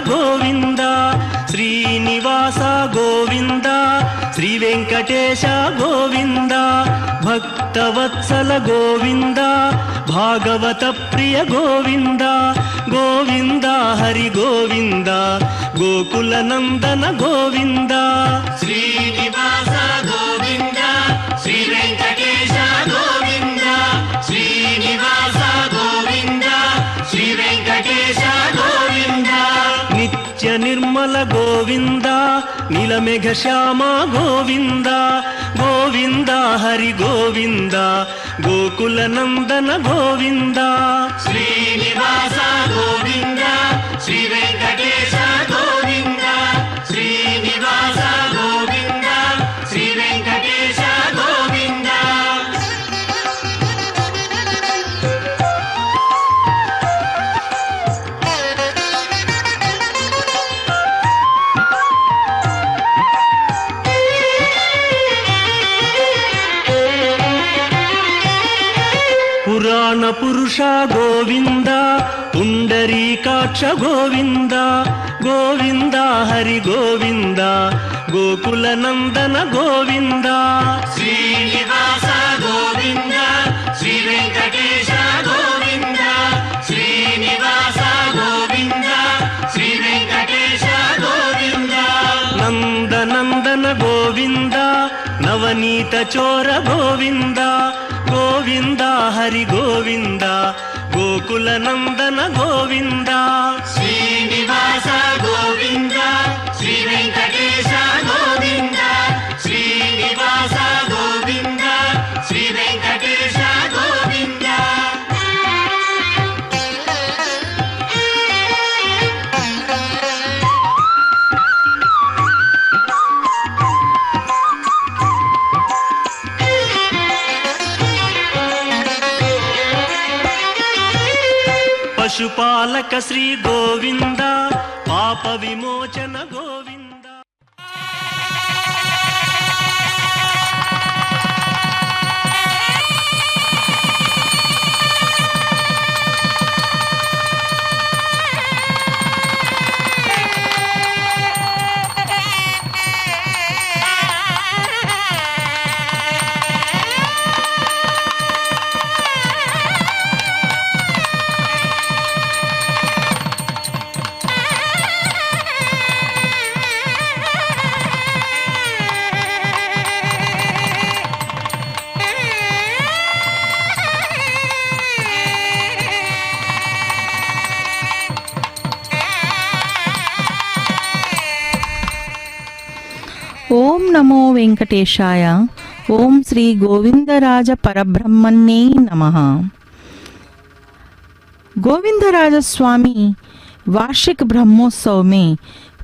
గోవింద శ్రీనివాస గోవింద శ్రీ వెంకటేశ గోవింద భక్తవత్సల గోవింద భాగవత ప్రియ గోవింద గోవింద హరి గోవింద గోకుల నందన గోవింద శ్రీనివాస గోవింద శ్రీ వెంకటేశ గోవింద శ్రీనివాస గోవింద శ్రీ వెంకటేశ గోవింద నిత్య నిర్మల గోవింద నీలమేఘ శ్యామ గోవింద గోవింద హరి గోవింద గోకుల నందన గోవింద శ్రీనివాస గోవింద శ్రీ వెంకటేశ గోవింద శ్రీనివాస గోవింద శ్రీ వెంకటేశ గోవింద పురాణ పురుష గోవింద పుండరీకాక్ష గోవింద గోవింద హరి గోవింద గోకుల నందన గోవింద శ్రీనివాస గోవింద శ్రీ వెంకటేశ గోవింద శ్రీనివాస గోవింద శ్రీ వెంకటేశ గోవింద నందనందన గోవింద నవనీత చోర గోవింద గోవింద హరి గోవింద గోకుల నందన గోవింద శ్రీనివాస గోవింద శ్రీ వెంకటేశ గోవింద శ్రీనివాస గోవింద శ్రీ వెంకటేశ గోవింద పశుపాలక శ్రీ గోవింద పాప విమోచన గోవింద ఓం నమో వెంకటేశాయ. ఓం శ్రీ గోవిందరాజ परब्रह्मण्ये नमः. गोविंदराज स्वामी वार्षिक ब्रह्मोत्सव में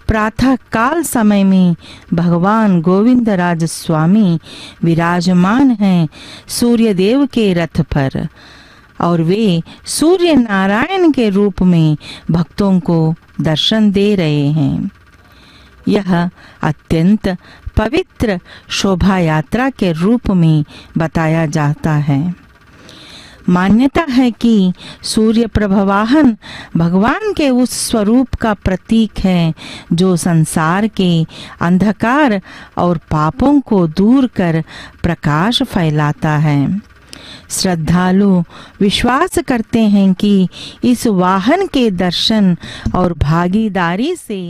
प्रातः काल समय में भगवान गोविंदराज स्वामी विराजमान हैं सूर्य देव के रथ पर और वे सूर्य नारायण के रूप में भक्तों को दर्शन दे रहे हैं। यह अत्यंत पवित्र शोभा यात्रा के रूप में बताया जाता है। मान्यता है कि सूर्य प्रभवाहन भगवान के उस स्वरूप का प्रतीक है जो संसार के अंधकार और पापों को दूर कर प्रकाश फैलाता है। श्रद्धालु विश्वास करते हैं कि इस वाहन के दर्शन और भागीदारी से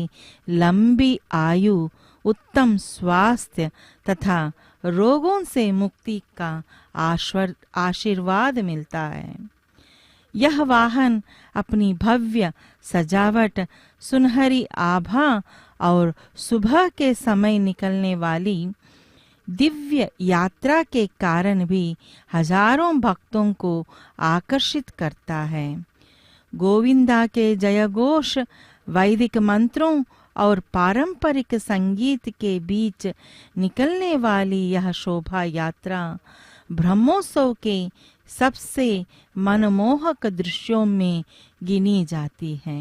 लंबी आयु, उत्तम स्वास्थ्य तथा रोगों से मुक्ति का आशीर्वाद मिलता है। यह वाहन अपनी भव्य सजावट, सुनहरी आभा और सुबह के समय निकलने वाली दिव्य यात्रा के कारण भी हजारों भक्तों को आकर्षित करता है। गोविंदा के जयघोष, वैदिक मंत्रों और पारंपरिक संगीत के बीच निकलने वाली यह शोभा यात्रा ब्रह्मोत्सव के सबसे मनमोहक दृश्यों में गिनी जाती है।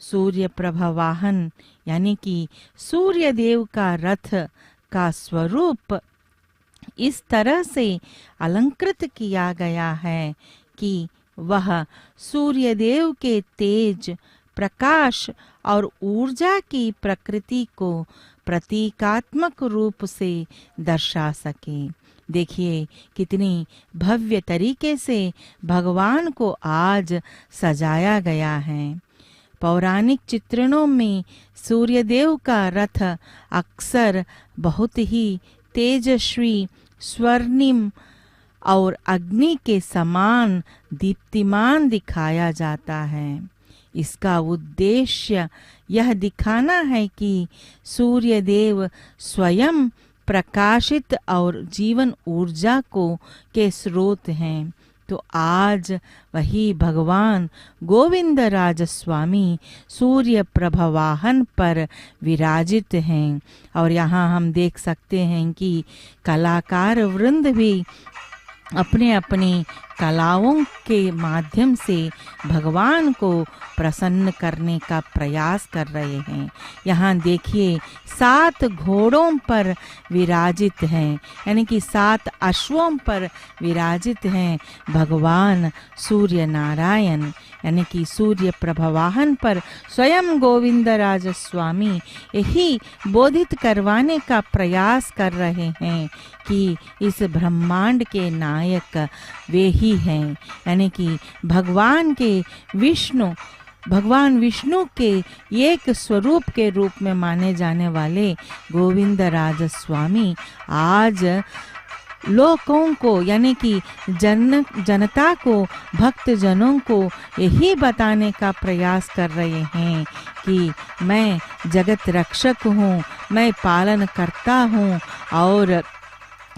सूर्य प्रभा वाहन यानी कि सूर्य देव का रथ का स्वरूप इस तरह से अलंकृत किया गया है कि वह सूर्य देव के तेज, प्रकाश और ऊर्जा की प्रकृति को प्रतीकात्मक रूप से दर्शा सके। देखिए कितनी भव्य तरीके से भगवान को आज सजाया गया है। पौराणिक चित्रणों में सूर्यदेव का रथ अक्सर बहुत ही तेजस्वी, स्वर्णिम और अग्नि के समान दीप्तिमान दिखाया जाता है। इसका उद्देश्य यह दिखाना है कि सूर्यदेव स्वयं प्रकाशित और जीवन ऊर्जा के स्रोत हैं। तो आज वही भगवान गोविंद राज स्वामी सूर्य प्रभ वाहन पर विराजित हैं। और यहाँ हम देख सकते हैं कि कलाकार वृंद भी अपने अपनी कलाओं के माध्यम से भगवान को प्रसन्न करने का प्रयास कर रहे हैं। यहाँ देखिए 7 घोड़ों पर विराजित हैं, यानी कि 7 अश्वों पर विराजित हैं भगवान सूर्य नारायण, यानी कि सूर्य प्रभ वाहन पर स्वयं गोविंद राज स्वामी यही बोधित करवाने का प्रयास कर रहे हैं कि इस ब्रह्मांड के नायक वे ही हैं, यानी कि भगवान विष्णु के एक स्वरूप के रूप में माने जाने वाले गोविंद राज स्वामी आज लोगों को, यानी कि जनता को, भक्त जनों को यही बताने का प्रयास कर रहे हैं कि मैं जगत रक्षक हूँ, मैं पालन करता हूँ और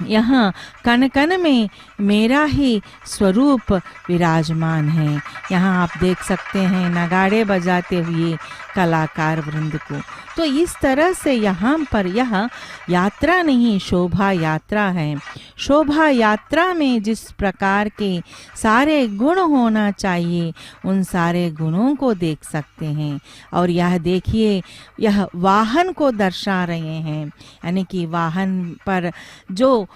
यहाँ कण कण में मेरा ही स्वरूप विराजमान है। यहाँ आप देख सकते हैं नगाड़े बजाते हुए कलाकार वृंद को। तो इस तरह से यहाँ पर यह यात्रा नहीं, शोभा यात्रा है। शोभा यात्रा में जिस प्रकार के सारे गुण होना चाहिए उन सारे गुणों को देख सकते हैं। और यह देखिए यह वाहन को दर्शा रहे हैं, यानी कि वाहन पर जो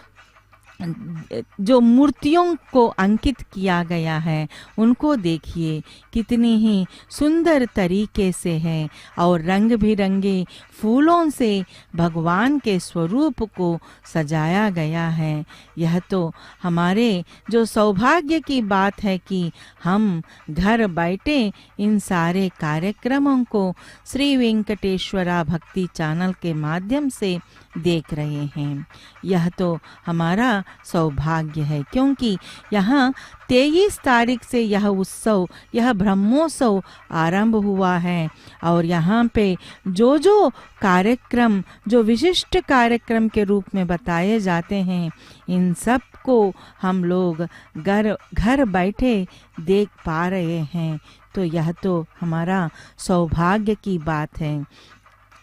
मूर्तियों को अंकित किया गया है उनको देखिए कितनी ही सुंदर तरीके से है और रंग बिरंगे फूलों से भगवान के स्वरूप को सजाया गया है। यह तो हमारे जो सौभाग्य की बात है कि हम घर बैठे इन सारे कार्यक्रमों को श्री वेंकटेश्वरा भक्ति चैनल के माध्यम से देख रहे हैं। यह तो हमारा सौभाग्य है, क्योंकि यहाँ 23 तारीख से यह उत्सव, यह ब्रह्मोत्सव आरंभ हुआ है और यहाँ पे जो कार्यक्रम, जो विशिष्ट कार्यक्रम के रूप में बताए जाते हैं, इन सब को हम लोग घर बैठे देख पा रहे हैं। तो यह तो हमारा सौभाग्य की बात है।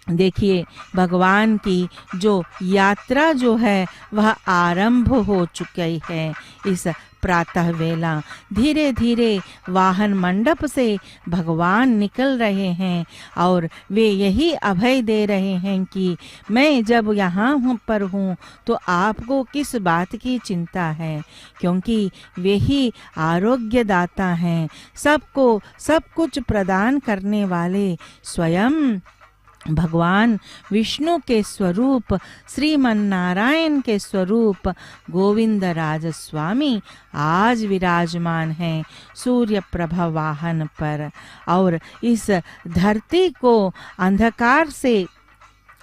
देखिए भगवान की जो यात्रा जो है वह आरंभ हो चुकी है। इस प्रातः वेला धीरे धीरे वाहन मंडप से भगवान निकल रहे हैं और वे यही अभय दे रहे हैं कि मैं जब यहाँ पर हूँ तो आपको किस बात की चिंता है, क्योंकि वे ही आरोग्य दाता हैं, सबको सब कुछ प्रदान करने वाले स्वयं भगवान विष्णु के स्वरूप, श्रीमन नारायण के स्वरूप गोविंद राज स्वामी आज विराजमान हैं सूर्य प्रभ वाहन पर। और इस धरती को अंधकार से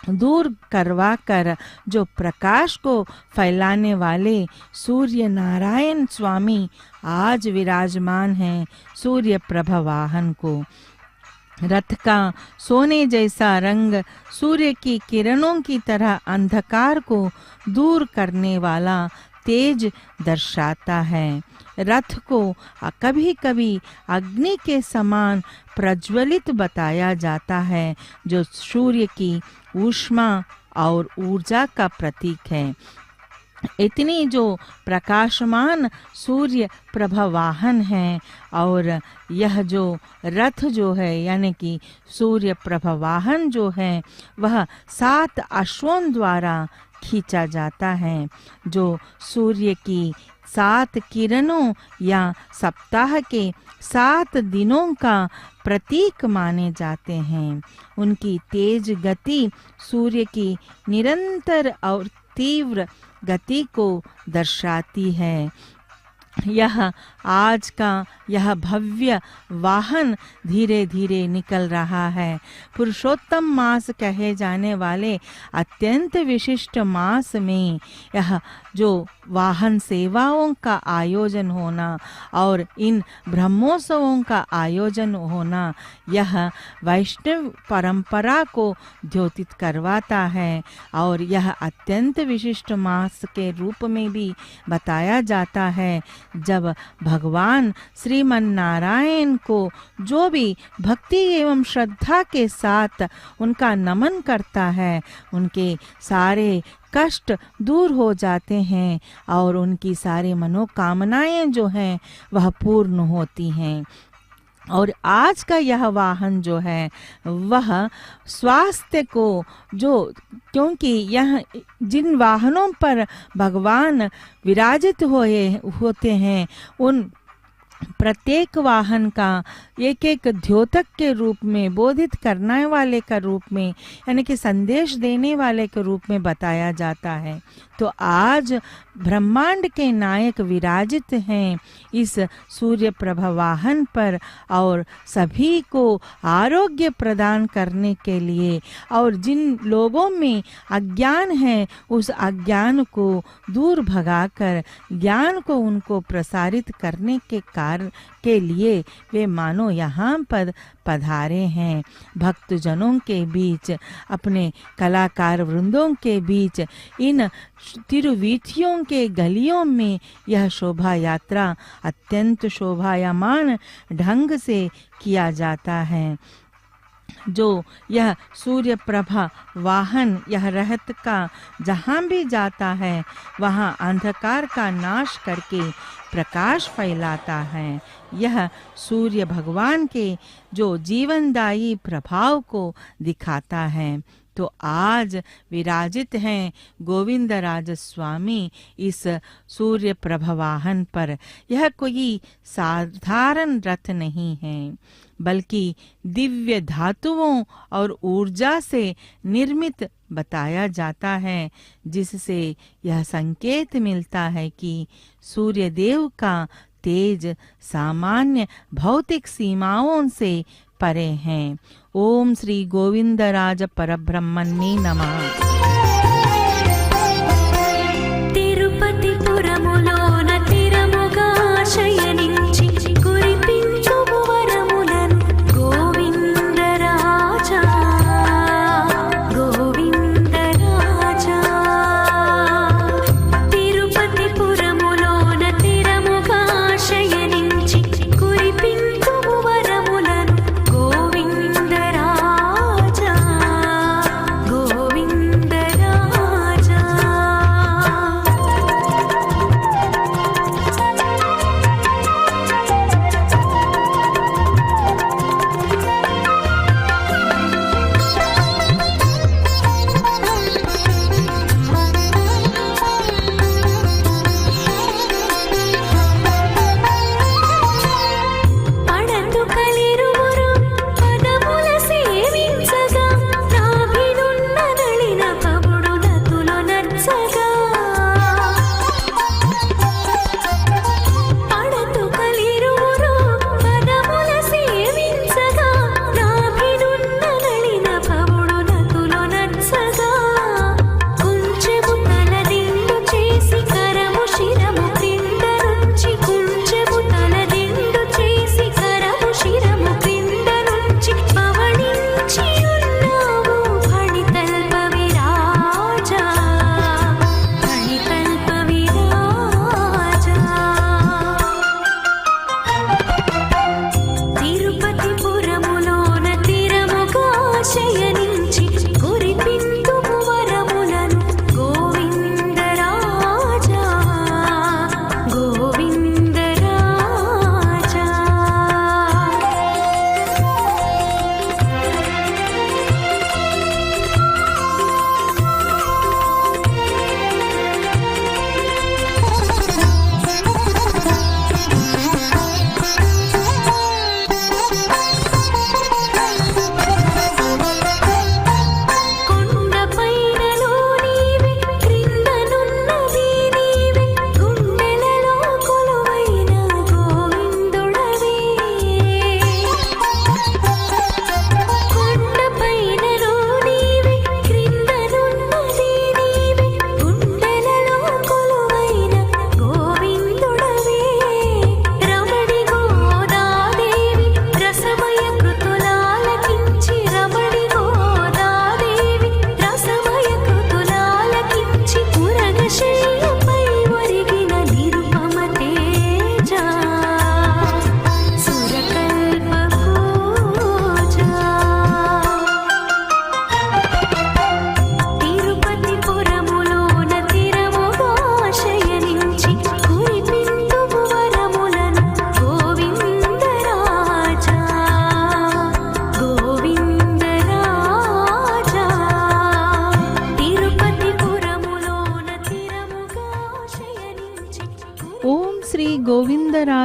दूर करवा कर जो प्रकाश को फैलाने वाले सूर्य नारायण स्वामी आज विराजमान हैं सूर्य प्रभ वाहन को। रथ का सोने जैसा रंग सूर्य की किरणों की तरह अंधकार को दूर करने वाला तेज दर्शाता है। रथ को कभी कभी अग्नि के समान प्रज्वलित बताया जाता है, जो सूर्य की ऊष्मा और ऊर्जा का प्रतीक है। इतनी जो प्रकाशमान सूर्य प्रभ वाहन है और यह जो रथ जो है, यानी कि सूर्य प्रभ वाहन जो है वह 7 अश्वों द्वारा खींचा जाता है, जो सूर्य की 7 किरणों या सप्ताह के 7 दिनों का प्रतीक माने जाते हैं। उनकी तेज गति सूर्य की निरंतर और तीव्र गति को दर्शाती है। यह आज का यह भव्य वाहन धीरे धीरे निकल रहा है। पुरुषोत्तम मास कहे जाने वाले अत्यंत विशिष्ट मास में यह जो वाहन सेवाओं का आयोजन होना और इन ब्रह्मोत्सवों का आयोजन होना, यह वैष्णव परंपरा को द्योतित करवाता है। और यह अत्यंत विशिष्ट मास के रूप में भी बताया जाता है जब भगवान श्रीमन नारायण को जो भी भक्ति एवं श्रद्धा के साथ उनका नमन करता है, उनके सारे कष्ट दूर हो जाते हैं और उनकी सारी मनोकामनाएं जो हैं वह पूर्ण होती हैं। और आज का यह वाहन जो है वह स्वास्थ्य को क्योंकि यह जिन वाहनों पर भगवान विराजित होते हैं उन प्रत्येक वाहन का एक एक द्योतक के रूप में, बोधित करने वाले का रूप में, यानी कि संदेश देने वाले के रूप में बताया जाता है। तो आज ब्रह्मांड के नायक विराजित हैं इस सूर्य प्रभा वाहन पर और सभी को आरोग्य प्रदान करने के लिए, और जिन लोगों में अज्ञान है उस अज्ञान को दूर भगाकर ज्ञान को उनको प्रसारित करने के कार्य के लिए वे मानो यहाँ पर पधारे हैं। भक्तजनों के बीच, अपने कलाकार वृंदों के बीच, इन तिरुवीथियों के गलियों में यह शोभा यात्रा अत्यंत शोभायमान ढंग से किया जाता है। जो यह सूर्य प्रभा वाहन यह रहत का जहाँ भी जाता है वहाँ अंधकार का नाश करके प्रकाश फैलाता है। यह सूर्य भगवान के जो जीवनदायी प्रभाव को दिखाता है। तो आज विराजित हैं गोविंद राज स्वामी इस सूर्य प्रभा वाहन पर। यह कोई साधारण रथ नहीं है, बल्कि दिव्य धातुओं और ऊर्जा से निर्मित बताया जाता है, जिससे यह संकेत मिलता है कि सूर्य देव का तेज सामान्य भौतिक सीमाओं से परे हैं। ओम श्री गोविंद राज परब्रह्मणे नमः। तिरुपति पुरमुलोन तिरमुगा शयनिंచి కురిపించు వరములను గోవింద రాజా గోవింద రాజా తిరుపతి పురములోన తిరముగా శయనించి కురిపించు వరములను గోవింద రాజా గోవింద రాజా పడతు కలిరువురు పదముల సేవించగా నాభినున్న నళిన కబుడు నతులు నచ్చగా పడతు కలిరువురు పదముల సేవించగా నాభినున్న నళిన కబుడు నతులు నచ్చగా కుంచెము తలదిండు చేసి కరము శిరము క్రింద నుంచి కుంచెము తలదిండు చేసి కరము శిరము క్రింద నుంచి పవళించి ఉన్నావు ఫణితల్ప విరాజా ఫణితల్ప విరాజా తిరుపతి పురములోన తిరముగా శయనించి కురిపింతుము వరములను గోవింద రాజా గోవింద రాజా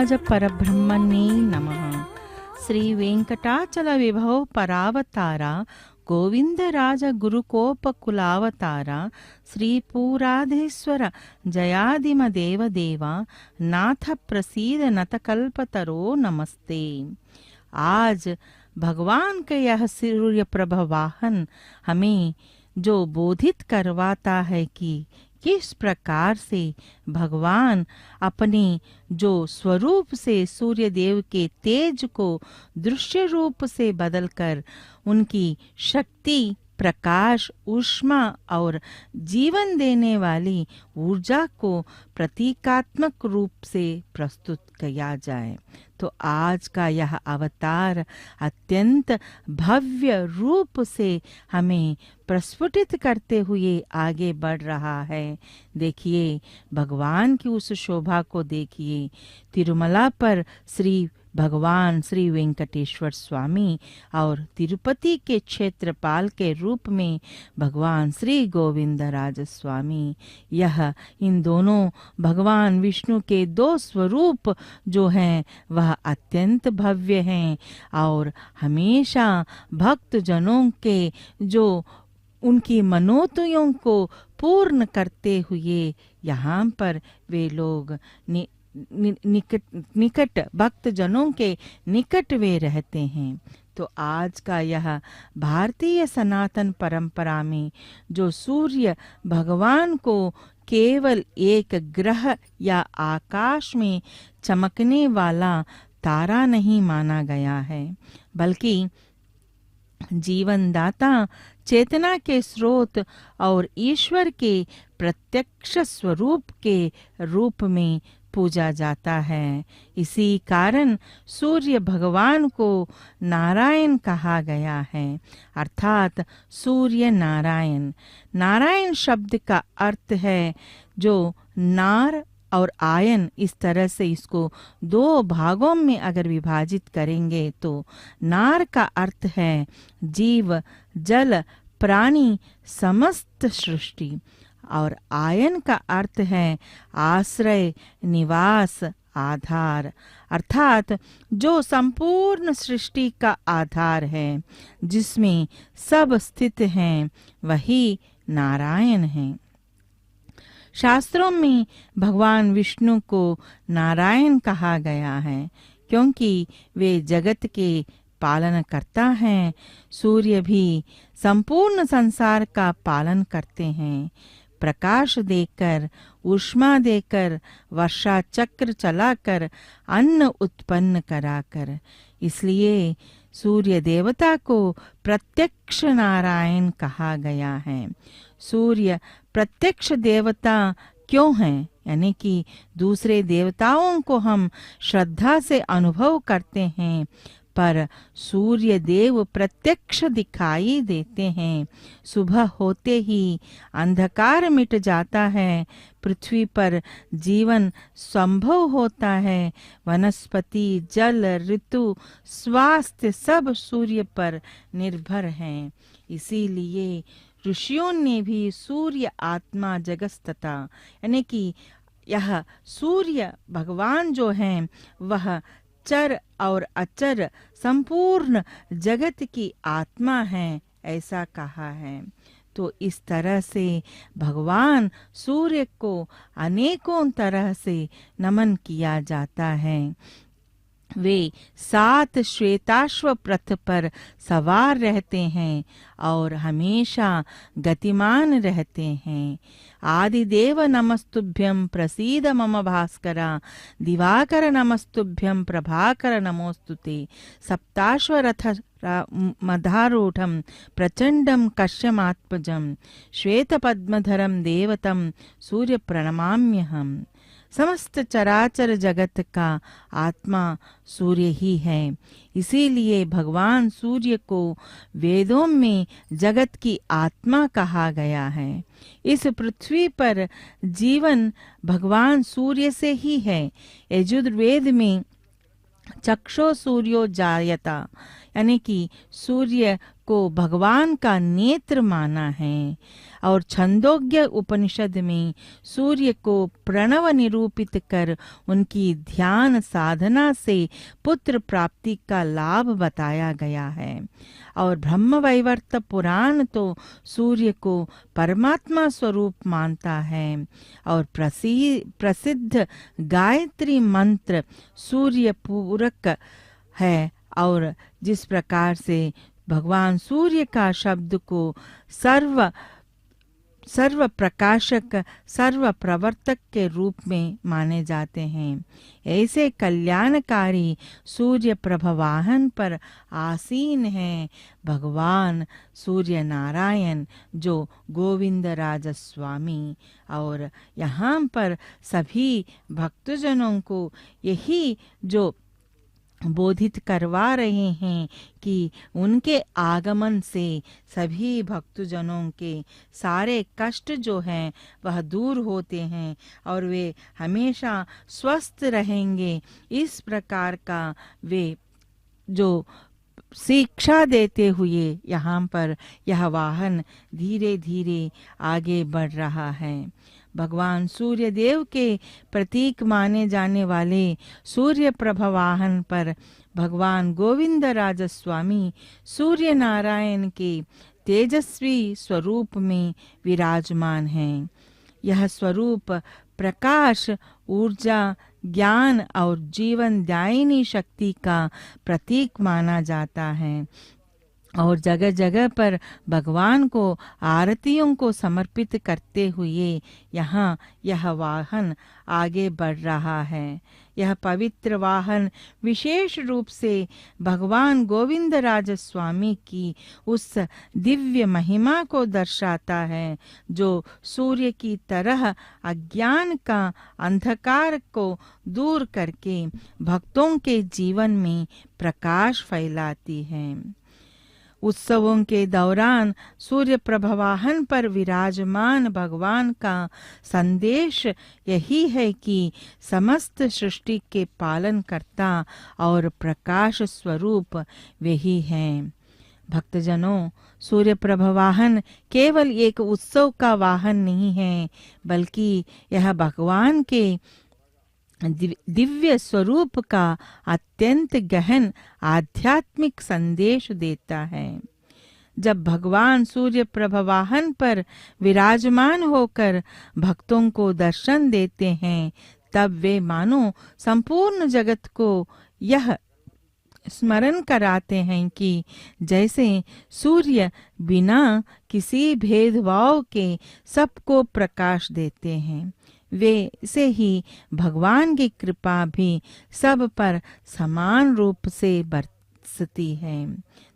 वेंकटराज परब्रह्मणे नमः। श्री वेंकटाचल विभव परावतारा गोविंदराज गुरुकोपकुलावतारा श्री पूराधीश्वर जयादिम देव देवा नाथ प्रसीद नतकल्पतरो नमस्ते। आज भगवान के यह सूर्य प्रभ वाहन हमें जो बोधित करवाता है कि किस प्रकार से भगवान अपने जो स्वरूप से सूर्य देव के तेज को दृश्य रूप से बदलकर उनकी शक्ति, प्रकाश, ऊष्मा और जीवन देने वाली ऊर्जा को प्रतीकात्मक रूप से प्रस्तुत किया जाए। तो आज का यह अवतार अत्यंत भव्य रूप से हमें प्रस्फुटित करते हुए आगे बढ़ रहा है। देखिए, भगवान की उस शोभा को देखिए। तिरुमला पर श्री भगवान श्री वेंकटेश्वर स्वामी और तिरुपति के क्षेत्रपाल के रूप में भगवान श्री गोविंदराज स्वामी, यह इन दोनों भगवान विष्णु के दो स्वरूप जो हैं वह अत्यंत भव्य हैं और हमेशा भक्त जनों के जो उनकी मनोतियों को पूर्ण करते हुए यहाँ पर वे लोग निकट भक्त जनों के निकट वे रहते हैं। तो आज का यह भारतीय सनातन परंपरा में जो सूर्य भगवान को केवल एक ग्रह या आकाश में चमकने वाला तारा नहीं माना गया है, बल्कि जीवनदाता, चेतना के स्रोत और ईश्वर के प्रत्यक्ष स्वरूप के रूप में पूजा जाता है। इसी कारण सूर्य भगवान को नारायण कहा गया है, अर्थात सूर्य नारायण। नारायण शब्द का अर्थ है जो नार और आयन, इस तरह से इसको दो भागों में अगर विभाजित करेंगे तो नार का अर्थ है जीव, जल, प्राणी, समस्त सृष्टि, और आयन का अर्थ है आश्रय, निवास, आधार, अर्थात जो संपूर्ण सृष्टि का आधार है, जिसमें सब स्थित हैं, वही नारायण है। शास्त्रों में भगवान विष्णु को नारायण कहा गया है क्योंकि वे जगत के पालन करता हैं। सूर्य भी संपूर्ण संसार का पालन करते हैं, प्रकाश देकर, ऊष्मा देकर, वर्षा चक्र चलाकर, अन्न उत्पन्न कराकर। इसलिए सूर्य देवता को प्रत्यक्ष नारायण कहा गया है। सूर्य प्रत्यक्ष देवता क्यों हैं? यानी कि दूसरे देवताओं को हम श्रद्धा से अनुभव करते हैं, पर सूर्य देव प्रत्यक्ष दिखाई देते हैं। सुबह होते ही अंधकार मिट जाता है, पृथ्वी पर जीवन संभव होता है। वनस्पति, जल, ऋतु, स्वास्थ्य सब सूर्य पर निर्भर हैं। इसीलिए ऋषियों ने भी सूर्य आत्मा जगस्तता, यानी कि यह सूर्य भगवान जो हैं वह चर और अचर संपूर्ण जगत की आत्मा है, ऐसा कहा है। तो इस तरह से भगवान सूर्य को अनेकों तरह से नमन किया जाता है। वे 7 श्वेताश्व रथ पर सवार रहते हैं और हमेशा गतिमान रहते हैं। आदिदेव नमस्तुभ्यं प्रसीद मम भास्करा, दिवाकर नमस्तुभ्यं प्रभाकर नमोस्तुते। सप्ताश्व रथ मधारूढ़ं प्रचंडं कश्यमात्मजं, श्वेत पद्मधरं देवतं सूर्य प्रणमाम्यहम्। समस्त चराचर जगत का आत्मा सूर्य ही है। इसीलिए भगवान सूर्य को वेदों में जगत की आत्मा कहा गया है। इस पृथ्वी पर जीवन भगवान सूर्य से ही है। यजुर्वेद में चक्षो सूर्यो जायता, यानी कि सूर्य को भगवान का नेत्र माना है। और छंदोग्य उपनिषद में सूर्य को प्रणव निरूपित कर उनकी ध्यान साधना से पुत्र प्राप्ति का लाभ बताया गया है। और ब्रह्मवैवर्त पुराण तो सूर्य को परमात्मा स्वरूप मानता है। और प्रसिद्ध गायत्री मंत्र सूर्य पूरक है। और जिस प्रकार से भगवान सूर्य का शब्द को सर्व प्रकाशक सर्व प्रवर्तक के रूप में माने जाते हैं, ऐसे कल्याणकारी सूर्य प्रभ वाहन पर आसीन हैं भगवान सूर्य नारायण जो गोविंद राज स्वामी। और यहाँ पर सभी भक्तजनों को यही जो बोधित करवा रहे हैं कि उनके आगमन से सभी भक्तजनों के सारे कष्ट जो हैं वह दूर होते हैं और वे हमेशा स्वस्थ रहेंगे। इस प्रकार का वे जो शिक्षा देते हुए यहाँ पर यह वाहन धीरे धीरे आगे बढ़ रहा है। भगवान सूर्य देव के प्रतीक माने जाने वाले सूर्य प्रभ वाहन पर भगवान गोविंद राज स्वामी सूर्य नारायण के तेजस्वी स्वरूप में विराजमान हैं। यह स्वरूप प्रकाश, ऊर्जा, ज्ञान और जीवन दायिनी शक्ति का प्रतीक माना जाता है। और जगह जगह पर भगवान को आरतियों को समर्पित करते हुए यहाँ यह वाहन आगे बढ़ रहा है। यह पवित्र वाहन विशेष रूप से भगवान गोविंद राज स्वामी की उस दिव्य महिमा को दर्शाता है जो सूर्य की तरह अज्ञान का अंधकार को दूर करके भक्तों के जीवन में प्रकाश फैलाती है। उत्सवों के दौरान सूर्य प्रभ वाहन पर विराजमान भगवान का संदेश यही है कि समस्त सृष्टि के पालन करता और प्रकाश स्वरूप वही हैं। भक्तजनों, सूर्य प्रभ वाहन केवल एक उत्सव का वाहन नहीं है, बल्कि यह भगवान के दिव्य स्वरूप का अत्यंत गहन आध्यात्मिक संदेश देता है। जब भगवान सूर्य प्रभ वाहन पर विराजमान होकर भक्तों को दर्शन देते हैं, तब वे मानो संपूर्ण जगत को यह स्मरण कराते हैं कि जैसे सूर्य बिना किसी भेदभाव के सबको प्रकाश देते हैं, वैसे ही भगवान की कृपा भी सब पर समान रूप से बरसती है।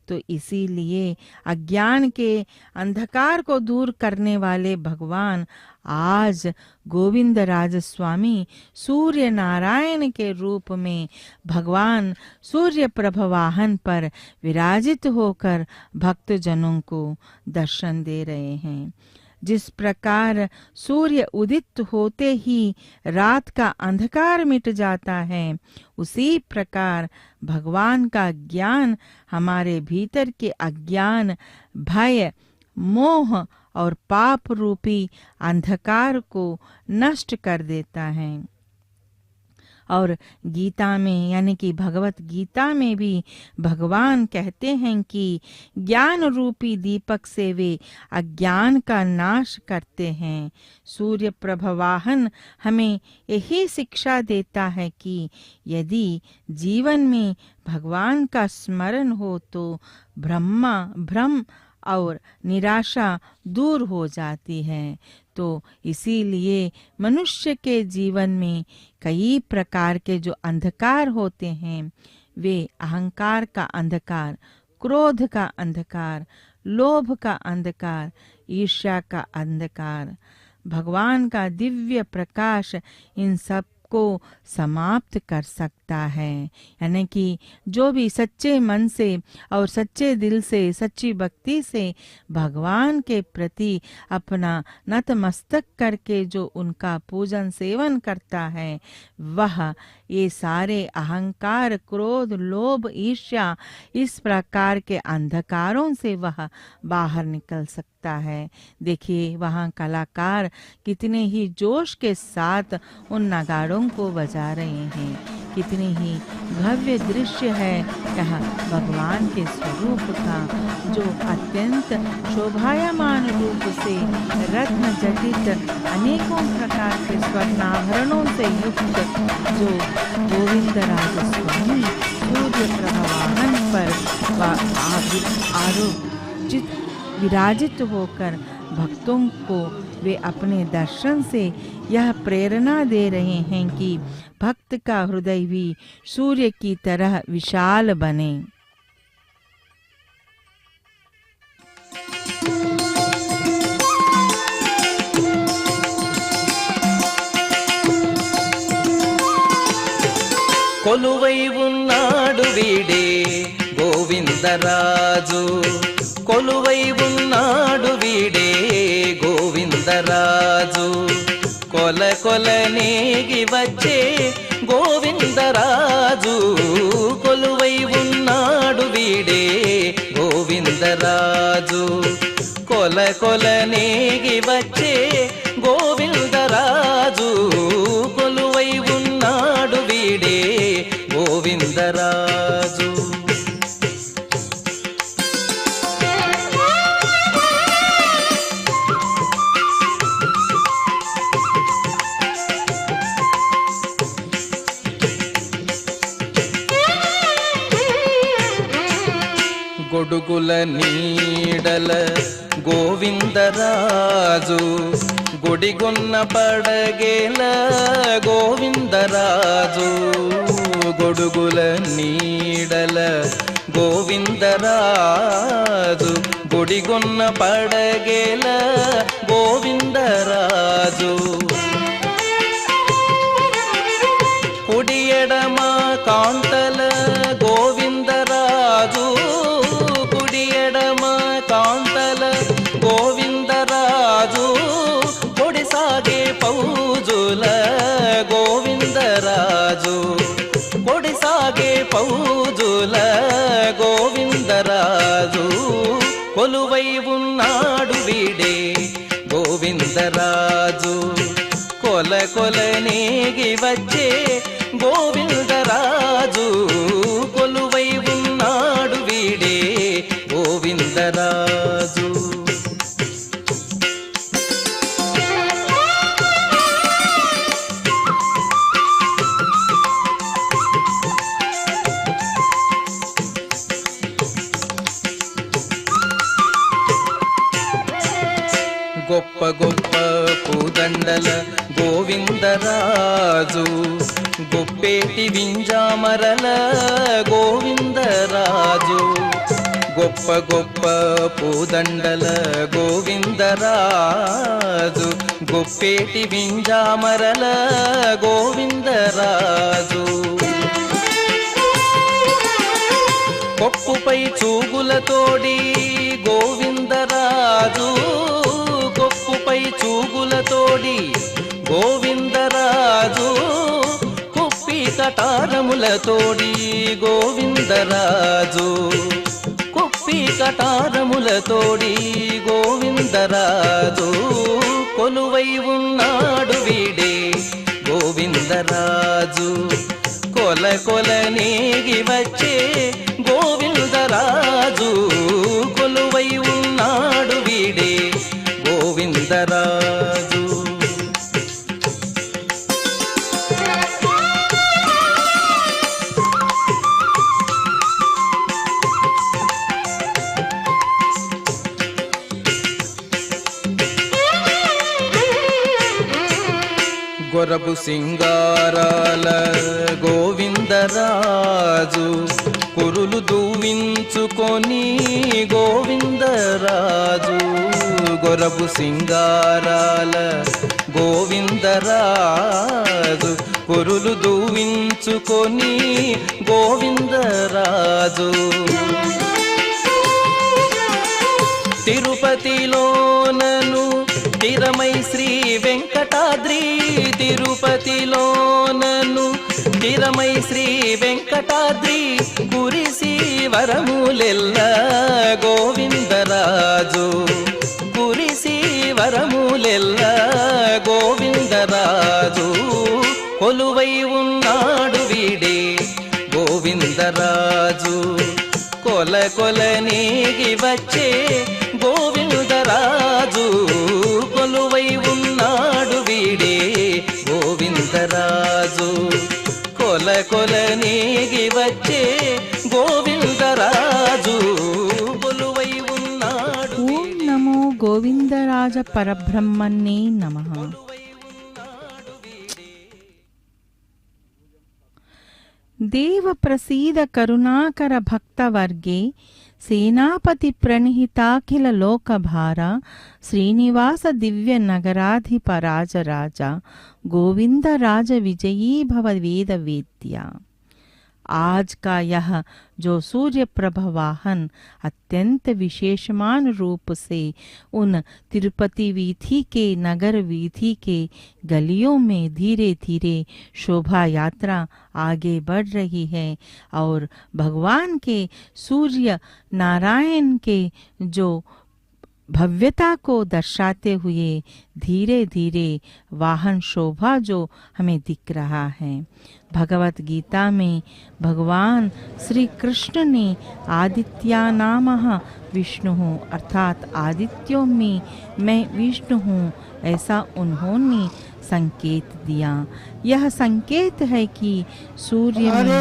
तो इसीलिए अज्ञान के अंधकार को दूर करने वाले भगवान आज गोविंद राज स्वामी सूर्य नारायण के रूप में भगवान सूर्य प्रभ वाहन पर विराजित होकर भक्तजनों को दर्शन दे रहे हैं। जिस प्रकार सूर्य उदित होते ही रात का अंधकार मिट जाता है, उसी प्रकार भगवान का ज्ञान हमारे भीतर के अज्ञान, भय, मोह और पाप रूपी अंधकार को नष्ट कर देता है। और गीता में यानी कि भगवत गीता में भी भगवान कहते हैं कि ज्ञान रूपी दीपक से वे अज्ञान का नाश करते हैं। सूर्य प्रभ वाहन हमें यही शिक्षा देता है कि यदि जीवन में भगवान का स्मरण हो तो भ्रम और निराशा दूर हो जाती है। तो इसीलिए मनुष्य के जीवन में कई प्रकार के जो अंधकार होते हैं, वे अहंकार का अंधकार, क्रोध का अंधकार, लोभ का अंधकार, ईर्ष्या का अंधकार, भगवान का दिव्य प्रकाश इन सब को समाप्त कर सकता है। यानी कि जो भी सच्चे मन से और सच्चे दिल से, सच्ची भक्ति से भगवान के प्रति अपना नतमस्तक करके जो उनका पूजन सेवन करता है, वह ये सारे अहंकार, क्रोध, लोभ, ईर्ष्या, इस प्रकार के अंधकारों से वह बाहर निकल सकता है। देखिए वहाँ कलाकार कितने ही जोश के साथ उन नगाड़ों को बजा रहे हैं। कितने ही भव्य दृश्य है यह भगवान के स्वरूप का, जो अत्यंत शोभायमान रूप से रत्न जटित अनेकों प्रकार के स्वर्णाभरणों से युक्त, जो गोविंदराज स्वामी सूर्य प्रभा वाहन पर आरोपित विराजित होकर भक्तों को वे अपने दर्शन से यह प्रेरणा दे रहे हैं कि भक्त का हृदय भी सूर्य की तरह विशाल बने। కొలువై ఉన్నాడు వీడే గోవిందరాజు, కొలువై ఉన్నాడు వీడే గోవిందరాజు, కొల కొల నేగి వచ్చే గోవిందరాజు, కొలువై ఉన్నాడు వీడే గోవిందరాజు, కొల కొల నేగి వచ్చే గోవిందరాజు, కొలువై ఉన్నాడు వీడే గోవిందరాజు. గొడుగుల నీడల గోవిందరాజు, గుడిగొన్న పడగేల గోవిందరాజు, గొడుగుల నీడల గోవిందరాజు, గుడిగొన్న పడగేల గోవిందరాజు, కుడి ఎడమ కాంతల గోవిందరాజు, కుడి ఎడమ కాంతల గోవిందరాజు, కొడిసాగే పౌజుల గోవిందరాజు, కొడిసాగే పౌజుల గోవిందరాజు, కొలువై ఉన్నాడు వీడే గోవిందరాజు, కొల కొల నేగి వచ్చే గోవిందరాజు, కొలువై ఉన్నాడు వీడే గోవిందరాజు. గొప్ప గొప్ప పూదండల గోవిందరాజు, గొప్పేటి వింజామరల గోవిందరాజు, గొప్ప గొప్ప పూదండల గోవిందరాజు, గొప్పేటి వింజామరల గోవిందరాజు, కొప్పుపై చూగులతోడి గోవిందరాజు, కొప్పుపై చూగులతోడి గోవిందరాజు, కుప్పి కటారములతోడి గోవిందరాజు, కుప్పి కటారములతోడి గోవిందరాజు, కొలువై ఉన్నాడు వీడే గోవిందరాజు, కొల కొల నేగి వచ్చే గోవిందరాజు, కొలువై ఉన్నాడు వీడే గోవిందరాజు. గొరబు సింగారాల గోవిందరాజు, కురులు దూవించుకొని గోవిందరాజు, గొరబు సింగారాల గోవిందరాజు, కురులు దూవించుకొని గోవిందరాజు, తిరుపతిలోనను స్థిరమై శ్రీ వెంకటాద్రి, తిరుపతిలోనను స్థిరమై శ్రీ వెంకటాద్రి కురిసి వరములెల్ల గోవిందరాజు కురిసి వరములెల్ల గోవిందరాజు కొలువై ఉన్నాడు వీడే గోవిందరాజు కొల కొల నీగి వచ్చే గోవిందరాజు కొలువై ఉన్నాడు వీడే గోవిందరాజు కొల కొల నీగి వచ్చే గోవిందరాజు కొలువై ఉన్నాడు ఓం నమో గోవిందరాజ పరబ్రహ్మణ్యే నమః. देव प्रसीद करुणाकर भक्तवर्गे सेनापति प्रणिहिताखिल लोकभारा श्रीनिवास दिव्य नगराधिप राज राजा गोविंद राज विजयी भव वेद वेद्या. आज का यह जो सूर्य प्रभ वाहन अत्यंत विशेषमान रूप से उन तिरुपति वीथी के नगर वीथी के गलियों में धीरे धीरे शोभा यात्रा आगे बढ़ रही है और भगवान के सूर्य नारायण के जो भव्यता को दर्शाते हुए धीरे धीरे वाहन शोभा जो हमें दिख रहा है. भगवत गीता में भगवान श्री कृष्ण ने आदित्या नामः विष्णु अर्थात आदित्यों में मैं विष्णु हूँ ऐसा उन्होंने संकेत दिया. यह संकेत है कि सूर्य में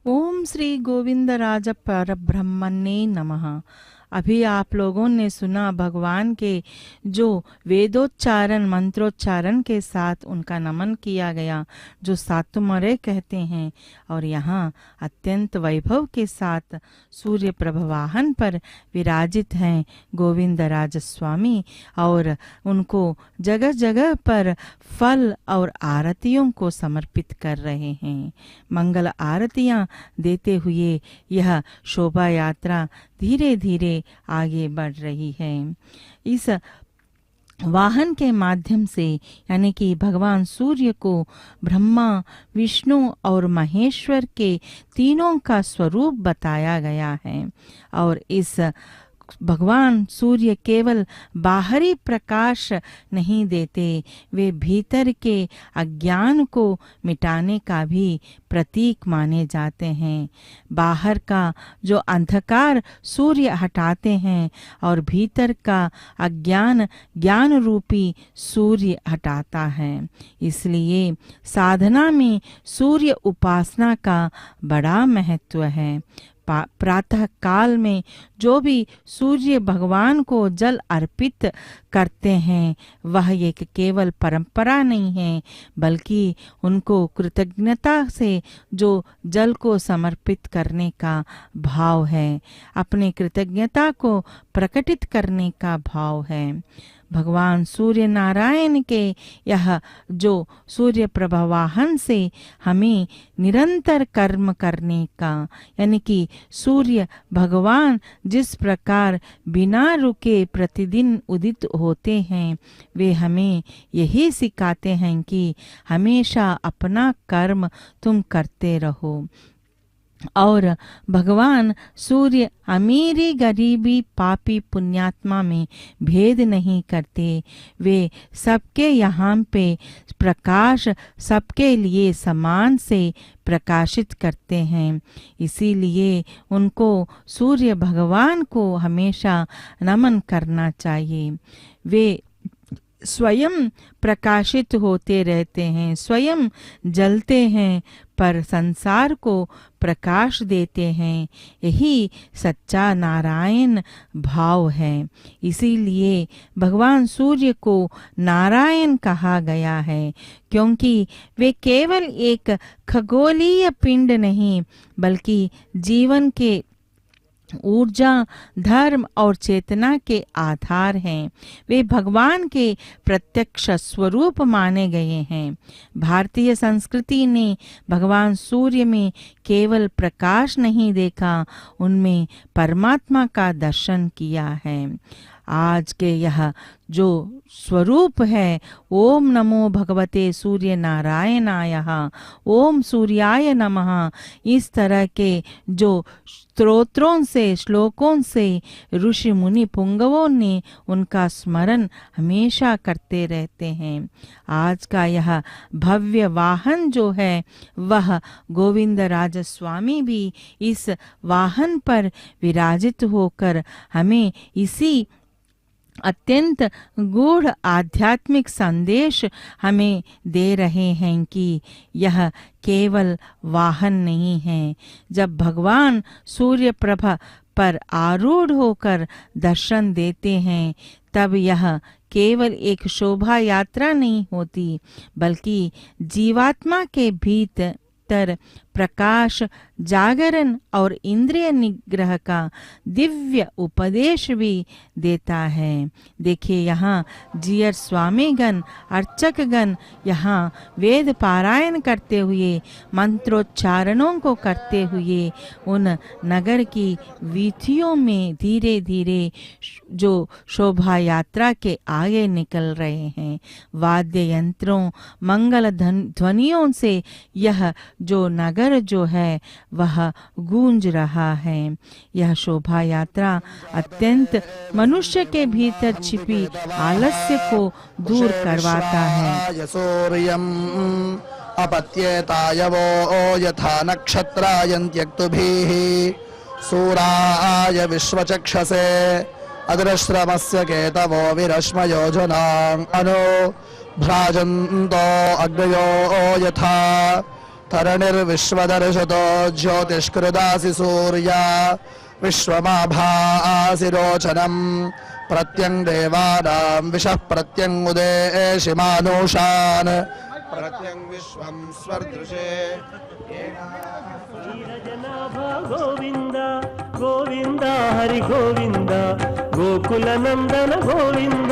ओम श्री गोविंद राज परब्रह्मणे नमः। अभी आप लोगों ने सुना भगवान के जो वेदोच्चारण मंत्रोच्चारण के साथ उनका नमन किया गया, जो सातुमरे कहते हैं। और यहाँ अत्यंत वैभव के साथ सूर्य प्रभ वाहन पर विराजित हैं गोविंद राज स्वामी, और उनको जगह जगह पर फल और आरतियों को समर्पित कर रहे हैं। मंगल आरतियां देते हुए यह शोभा यात्रा धीरे धीरे आगे बढ़ रही है। इस वाहन के माध्यम से यानी कि भगवान सूर्य को ब्रह्मा, विष्णु और महेश्वर के तीनों का स्वरूप बताया गया है। और इस भगवान सूर्य केवल बाहरी प्रकाश नहीं देते, वे भीतर के अज्ञान को मिटाने का भी प्रतीक माने जाते हैं। बाहर का जो अंधकार सूर्य हटाते हैं और भीतर का अज्ञान ज्ञान रूपी सूर्य हटाता है। इसलिए साधना में सूर्य उपासना का बड़ा महत्व है। प्रातः काल में जो भी सूर्य भगवान को जल अर्पित करते हैं वह एक केवल परंपरा नहीं है, बल्कि उनको कृतज्ञता से जो जल को समर्पित करने का भाव है, अपने कृतज्ञता को प्रकटित करने का भाव है। भगवान सूर्य नारायण के यह जो सूर्य प्रभा वाहन से हमें निरंतर कर्म करने का, यानी कि सूर्य भगवान जिस प्रकार बिना रुके प्रतिदिन उदित होते हैं, वे हमें यही सिखाते हैं कि हमेशा अपना कर्म तुम करते रहो। और भगवान सूर्य अमीरी गरीबी पापी पुण्यात्मा में भेद नहीं करते। वे सबके यहाँ पे प्रकाश सबके लिए समान से प्रकाशित करते हैं। इसीलिए उनको सूर्य भगवान को हमेशा नमन करना चाहिए। वे स्वयं प्रकाशित होते रहते हैं, स्वयं जलते हैं, पर संसार को प्रकाश देते हैं। यही सच्चा नारायण भाव है। इसीलिए भगवान सूर्य को नारायण कहा गया है, क्योंकि वे केवल एक खगोलीय पिंड नहीं, बल्कि जीवन के ऊर्जा, धर्म और चेतना के आधार हैं। वे भगवान के प्रत्यक्ष स्वरूप माने गए हैं। भारतीय संस्कृति ने भगवान सूर्य में केवल प्रकाश नहीं देखा, उनमें परमात्मा का दर्शन किया है। आज के यह जो स्वरूप है, ओम नमो भगवते सूर्य नारायणाय, ओम सूर्याय नमः, इस तरह के जो स्तोत्रों से श्लोकों से ऋषि मुनि पुंगवों ने उनका स्मरण हमेशा करते रहते हैं। आज का यह भव्य वाहन जो है, वह गोविंद राज स्वामी भी इस वाहन पर विराजित होकर हमें इसी अत्यंत गूढ़ आध्यात्मिक संदेश हमें दे रहे हैं कि यह केवल वाहन नहीं है। जब भगवान सूर्य प्रभा पर आरूढ़ होकर दर्शन देते हैं, तब यह केवल एक शोभा यात्रा नहीं होती, बल्कि जीवात्मा के भीतर प्रकाश, जागरण और इंद्रिय निग्रह का दिव्य उपदेश भी देता है। देखिए यहाँ जियर स्वामीगण, अर्चकगण यहाँ वेद पारायण करते हुए, मंत्रोच्चारणों को करते हुए उन नगर की वीथियों में धीरे धीरे जो शोभा यात्रा के आगे निकल रहे हैं। वाद्य यंत्रों, मंगल ध्वनियों से यह जो नगर नगर जो है वह गूंज रहा है। यह शोभा यात्रा अत्यंत मनुष्य के भीतर छिपी आलस्य को दूर करवाता है। सूर्यम् अपत्येतायवो यथा नक्षत्रायन्त्यक्तुभिः सूराय विश्वचक्षसे अदृश्रमस्य केतवो विरश्मयोजनाम् अनु भ्राजन्तो अग्नयो यथा तरणिर्विश्वदर्शतो ज्योतिष्कृदासि सूर्या विश्वमाभासि रोचनम् प्रत्यं देवानां विशः प्रत्यं उदेशि मानुषान् प्रत्यं विश्वं स्वदृशे नीरजनाभा गोविंद गोविंद हरि गोविंद गोकुल नंदन गोविंद।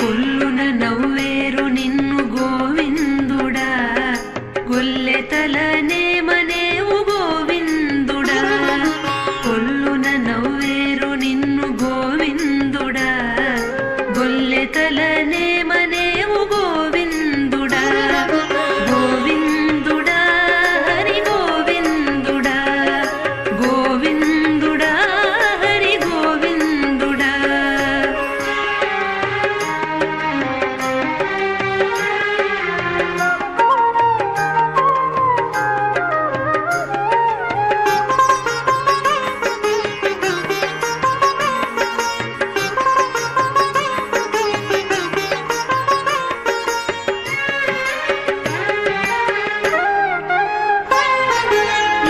కొల్లున నవ్వేరు నిన్ను గోవిందుడా గొల్లెతలనే మనేవు గోవిందుడా కొల్లున నవ్వేరు నిన్ను గోవిందుడా గొల్లెతలనే మనేవు గోవిందుడా గోవిందుడా హరి గోవిందుడా గోవిందుడా హరి గోవిందుడా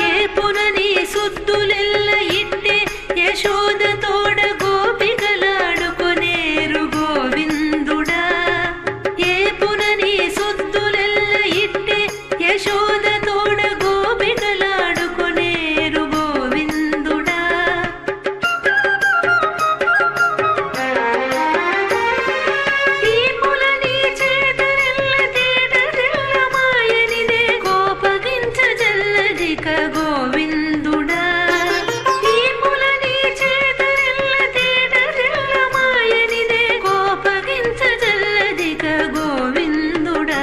ఏ పునని సుద్దులెల్ల ఇట్టే యశోద తోడ గోపికలాడుకొనేరు గోవిందుడా ఏ పునని సుద్దులెల్ల ఇట్టే యశోద తోడ గోపికలాడుకొనేరు గోవిందుడా ఈ పులని చేతరెల్ల తేటరెల్ల మాయనిదే కోపగించ జల్లదిక గోవిందుడా ఈ పులని చేతరెల్ల తేటరెల్ల మాయనిదే కోపగించ జల్లదిక గోవిందుడా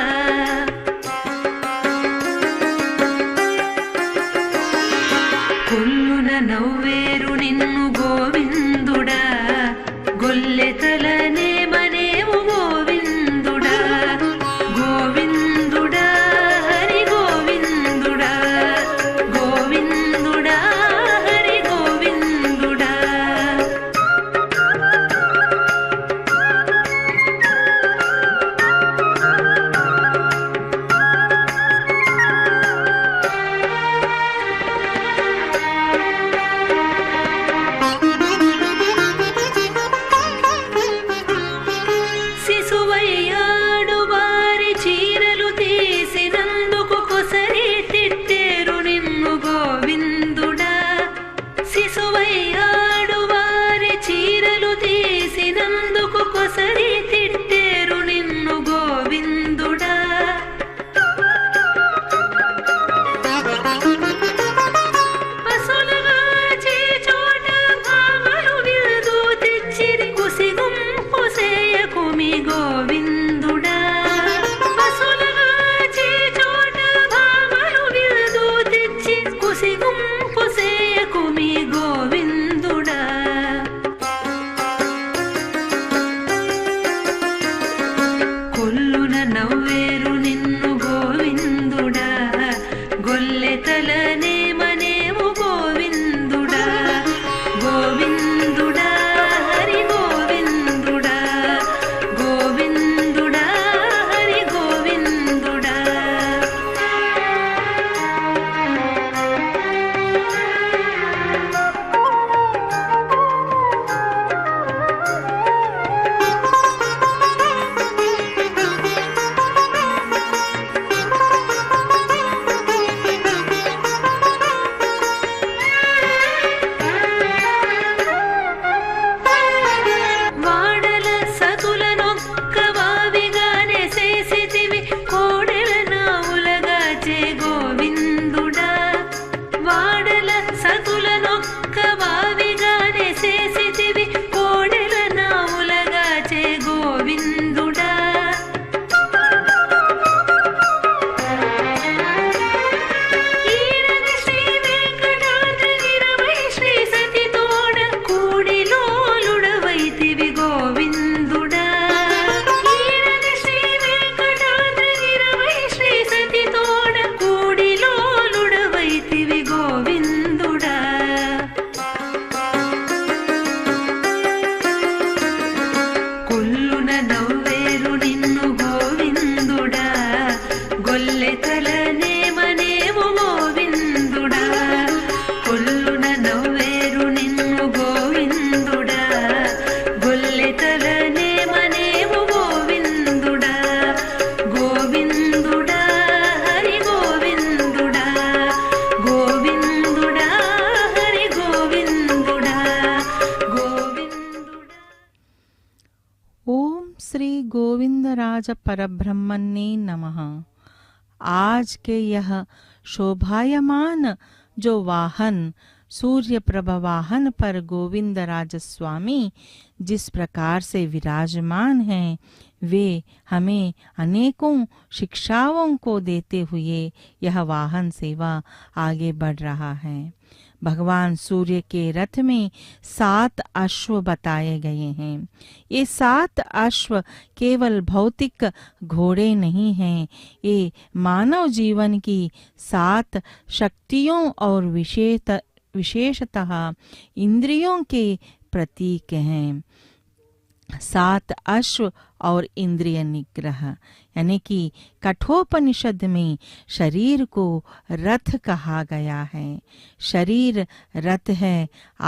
కొల్లున నవ్వేరు నిన్ను గోవిందుడా గొల్లెతలనే మనేవు గోవిందుడా గోవిందుడా హరి గోవిందుడా గోవిందుడా హరి గోవిందుడా కాచే గోవిందుడా ఈడని శ్రీ వెంకటాద్రిగిరవై శ్రీ సతితోడ కూడిలోలుడవైతివి గోవిందుడా ఈడని శ్రీ వెంకటాద్రిగిరవై శ్రీ సతితోడ కూడిలోలుడవైతివి గోవిందుడా కొల్లున నవ్వేరు నిన్ను గోవిందుడా గొల్లెతలనే మనేవు గోవిందుడా కొల్లున నవ్వేరు నిన్ను గోవిందుడా గొల్లెతలనే మనేవు గోవిందుడా గోవిందుడా హరి గోవిందుడా గోవిందుడా హరి గోవిందుడా గోవిందుడా ओम श्री गोविंद राज परब्रह्मण्ये नमः। आज के यह शोभायमान जो वाहन सूर्य प्रभ वाहन पर गोविंद राज स्वामी जिस प्रकार से विराजमान हैं, वे हमें अनेकों शिक्षाओं को देते हुए यह वाहन सेवा आगे बढ़ रहा है। भगवान सूर्य के रथ में 7 अश्व बताए गए हैं। ये 7 अश्व केवल भौतिक घोड़े नहीं हैं, ये मानव जीवन की 7 शक्तियों और विशेषतः इंद्रियों के प्रतीक हैं। 7 अश्व और इंद्रिय निग्रह, यानी कि कठोपनिषद में शरीर को रथ कहा गया है। शरीर रथ है,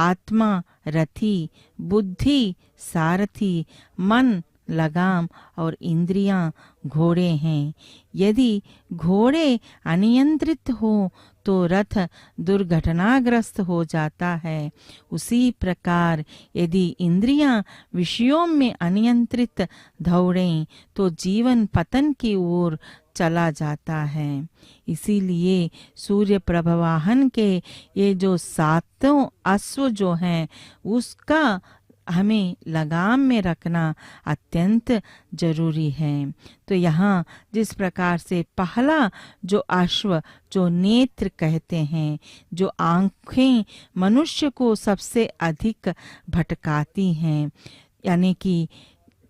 आत्मा रथी, बुद्धि सारथी, मन लगाम और इंद्रियां घोड़े हैं। यदि घोड़े अनियंत्रित हो तो रथ दुर्घटनाग्रस्त हो जाता है। उसी प्रकार यदि इंद्रियां विषयों में अनियंत्रित दौड़ें तो जीवन पतन की ओर चला जाता है। इसीलिए सूर्य प्रभ वाहन के ये जो 7 अश्व जो हैं उसका हमें लगाम में रखना अत्यंत जरूरी है। तो यहाँ जिस प्रकार से पहला जो अश्व जो नेत्र कहते हैं, जो आंखें मनुष्य को सबसे अधिक भटकाती हैं, यानी कि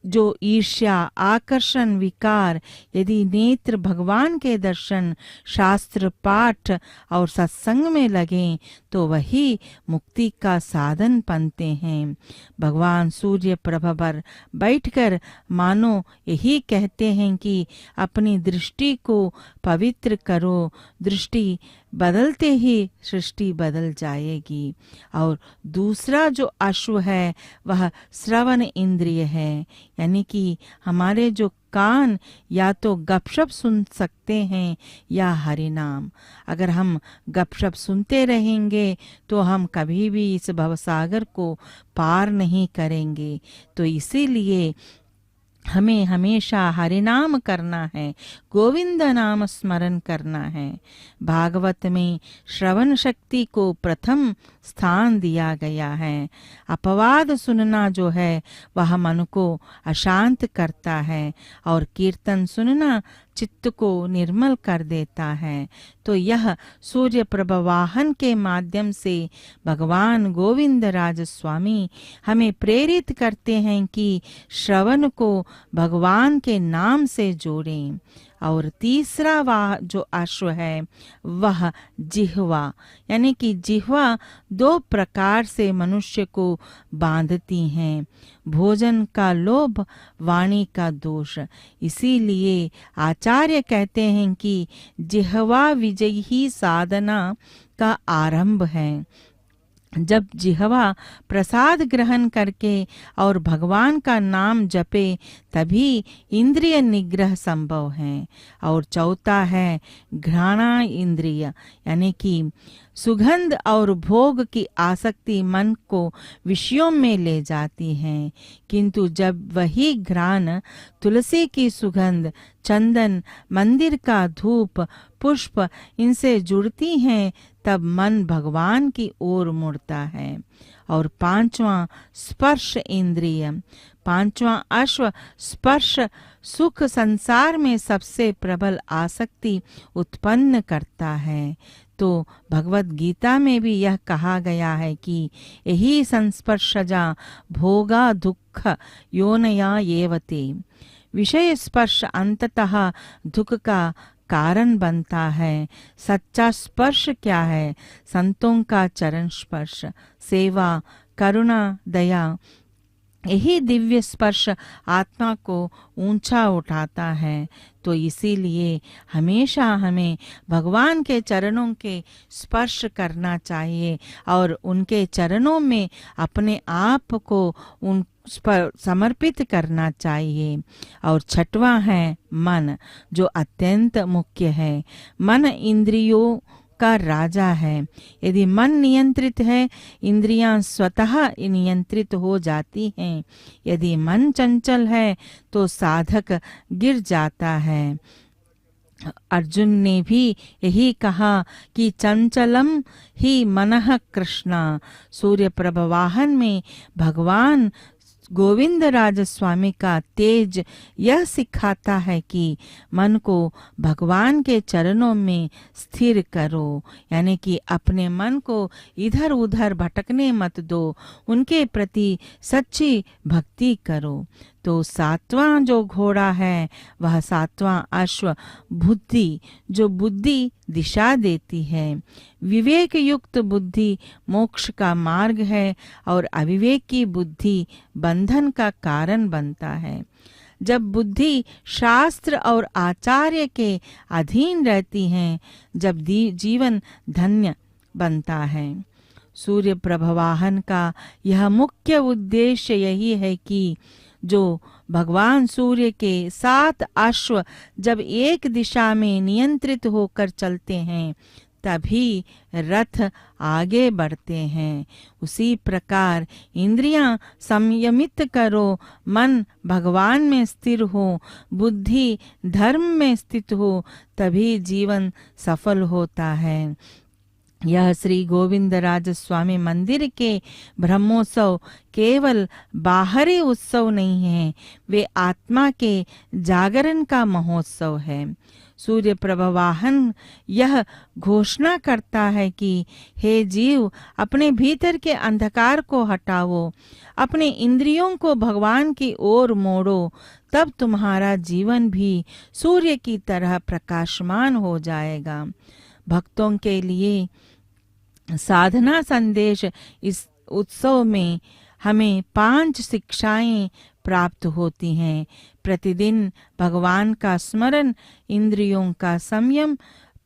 जो ईर्ष्या आकर्षण विकार, यदि नेत्र भगवान के दर्शन शास्त्र पाठ और सत्संग में लगें तो वही मुक्ति का साधन बनते हैं। भगवान सूर्य प्रभ पर बैठकर मानो यही कहते हैं कि अपनी दृष्टि को पवित्र करो, दृष्टि बदलते ही सृष्टि बदल जाएगी। और दूसरा जो अश्व है वह श्रवण इंद्रिय है, यानी कि हमारे जो कान या तो गपशप सुन सकते हैं या हरि नाम। अगर हम गपशप सुनते रहेंगे तो हम कभी भी इस भवसागर को पार नहीं करेंगे। तो इसीलिए हमें हमेशा हरि नाम करना है, गोविंद नाम स्मरण करना है। भागवत में श्रवण शक्ति को प्रथम स्थान दिया गया है। अपवाद सुनना जो है वह मन को अशांत करता है और कीर्तन सुनना चित्त को निर्मल कर देता है। तो यह सूर्य प्रभ वाहन के माध्यम से भगवान गोविंद राज स्वामी हमें प्रेरित करते हैं कि श्रवण को भगवान के नाम से जोड़ें। और तीसरा जो अश्व है वह जिह्वा, यानी कि जिह्वा 2 प्रकार से मनुष्य को बांधती हैं, भोजन का लोभ, वाणी का दोष। इसीलिए आचार्य कहते हैं कि जिह्वा विजयी ही साधना का आरंभ है। जब जिह्वा प्रसाद ग्रहण करके और भगवान का नाम जपे तभी इंद्रिय निग्रह संभव है। और चौथा है घ्राणा इंद्रिय, यानी कि सुगंध और भोग की आसक्ति मन को विषयों में ले जाती है, किंतु जब वही घ्राण तुलसी की सुगंध, चंदन, मंदिर का धूप, पुष्प इनसे जुड़ती हैं तब मन भगवान की ओर मुड़ता है। और पांचवा स्पर्श इंद्रिय, पांचवा अश्व स्पर्श सुख संसार में सबसे प्रबल आसक्ति उत्पन्न करता है। तो भगवत गीता में भी यह कहा गया है कि यही संस्पर्शजा भोगा दुख योनया येवते। विषय स्पर्श अंततः दुख का कारण बनता है। सच्चा स्पर्श क्या है? संतों का चरण स्पर्श, सेवा, करुणा, दया, यही दिव्य स्पर्श आत्मा को ऊंचा उठाता है। तो इसीलिए हमेशा हमें भगवान के चरणों के स्पर्श करना चाहिए और उनके चरणों में अपने आप को उन पर समर्पित करना चाहिए। और छठवां है मन, जो अत्यंत मुख्य है। मन इंद्रियों का राजा है। यदि मन नियंत्रित है, इंद्रियां स्वतः नियंत्रित हो जाती हैं। यदि मन चंचल है तो साधक गिर जाता है। अर्जुन ने भी यही कहा कि चंचलम ही मनः कृष्णा। सूर्य प्रभ वाहन में भगवान गोविंद राज स्वामी का तेज यह सिखाता है कि मन को भगवान के चरणों में स्थिर करो, यानी कि अपने मन को इधर उधर भटकने मत दो, उनके प्रति सच्ची भक्ति करो। तो सातवां जो घोड़ा है वह सातवां अश्व बुद्धि, जो बुद्धि दिशा देती है। विवेक युक्त बुद्धि मोक्ष का मार्ग है और अविवेक की बुद्धि बंधन का कारण बनता है। जब बुद्धि शास्त्र और आचार्य के अधीन रहती है, जब जीवन धन्य बनता है। सूर्य प्रभवाहन का यह मुख्य उद्देश्य यही है कि जो भगवान सूर्य के 7 अश्व जब एक दिशा में नियंत्रित होकर चलते हैं तभी रथ आगे बढ़ते हैं। उसी प्रकार इंद्रियां संयमित करो, मन भगवान में स्थिर हो, बुद्धि धर्म में स्थित हो, तभी जीवन सफल होता है। यह श्री गोविंद राज स्वामी मंदिर के ब्रह्मोत्सव केवल बाहरी उत्सव नहीं है, वे आत्मा के जागरण का महोत्सव है। सूर्य प्रभवाहन यह घोषणा करता है कि हे जीव, अपने भीतर के अंधकार को हटाओ, अपने इंद्रियों को भगवान की ओर मोड़ो, तब तुम्हारा जीवन भी सूर्य की तरह प्रकाशमान हो जाएगा। भक्तों के लिए साधना संदेश इस उत्सव में हमें 5 शिक्षाएं प्राप्त होती हैं। प्रतिदिन भगवान का स्मरण, इंद्रियों का संयम,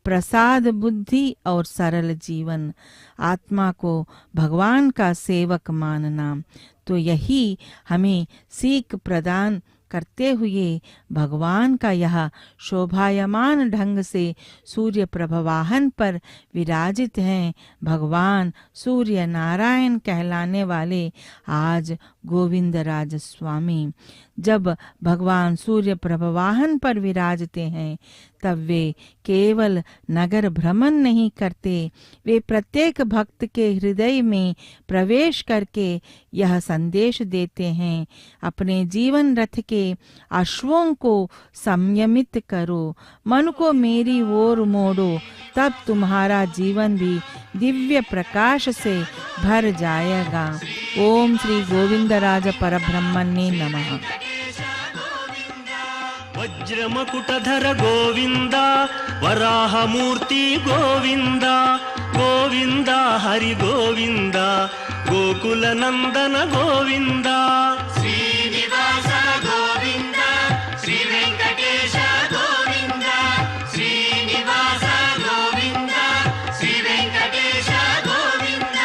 प्रसाद बुद्धि और सरल जीवन, आत्मा को भगवान का सेवक मानना। तो यही हमें सीख प्रदान करते हुए भगवान का यह शोभायमान ढंग से सूर्य प्रभवाहन पर विराजित हैं। भगवान सूर्य नारायण कहलाने वाले आज गोविंद राज स्वामी जब भगवान सूर्य प्रभवाहन पर विराजते हैं तब वे केवल नगर भ्रमण नहीं करते, वे प्रत्येक भक्त के हृदय में प्रवेश करके यह संदेश देते हैं, अपने जीवन रथ के अश्वों को संयमित करो, मन को मेरी ओर मोड़ो, तब तुम्हारा जीवन भी दिव्य प्रकाश से भर जाएगा। ओम श्री गोविंद राज परब्रह्मण्ये नमः। वज्रमकुटधर गोविंद, वराहमूर्ति गोविंद, गोविंद हरि गोविंद, गोकुल नंदन गोविंद, श्रीनिवास गोविंद, श्री वेंकटेश गोविंद, श्रीनिवास गोविंद, श्री वेंकटेश गोविंद।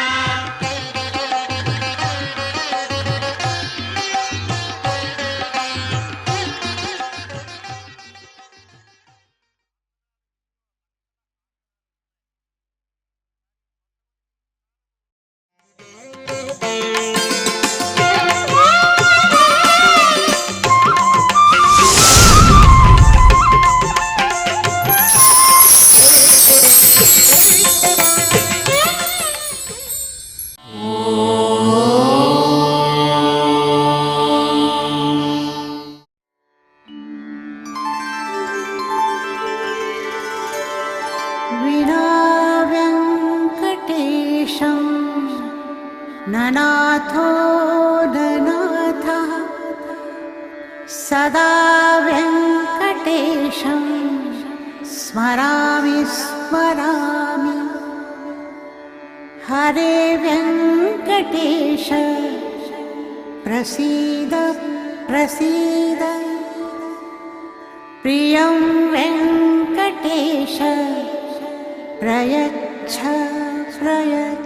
सदा वेङ्कटेशं स्मरामि स्मरामि हरे वेङ्कटेश प्रसीद प्रसीद प्रियं वेङ्कटेश प्रयच्छ प्रयच्छ